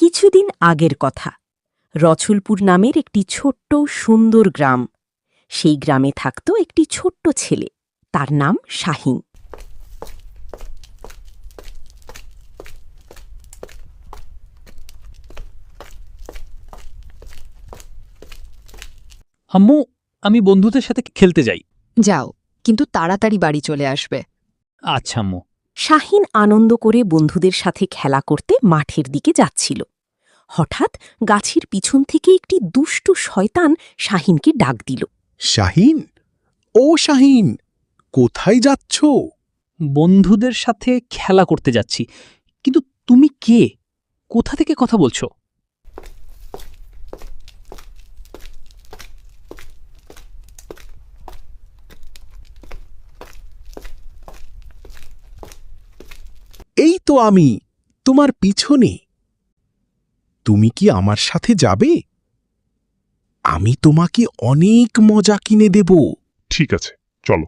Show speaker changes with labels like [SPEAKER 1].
[SPEAKER 1] কিছুদিন আগের কথা। রছুলপুর নামের একটি ছোট্ট সুন্দর গ্রাম। সেই গ্রামে থাকত একটি ছোট্ট ছেলে, তার নাম শাহিন।
[SPEAKER 2] আম্মু, আমি বন্ধুদের সাথে খেলতে যাই।
[SPEAKER 3] যাও, কিন্তু তাড়াতাড়ি বাড়ি চলে আসবে।
[SPEAKER 2] আচ্ছা আম্মু।
[SPEAKER 1] শাহিন আনন্দ করে বন্ধুদের সাথে খেলা করতে মাঠের দিকে যাচ্ছিল। হঠাৎ গাছের পিছন থেকে একটি দুষ্টু শয়তান শাহিনকে ডাক দিল।
[SPEAKER 4] শাহিন, ও শাহিন, কোথায় যাচ্ছ?
[SPEAKER 2] বন্ধুদের সাথে খেলা করতে যাচ্ছি, কিন্তু তুমি কে? কোথা থেকে কথা বলছো?
[SPEAKER 4] এই তো আমি, তোমার পিছনে। তুমি কি আমার সাথে যাবে? আমি তোমাকে অনেক মজা কিনে দেব।
[SPEAKER 5] ঠিক আছে, চলো।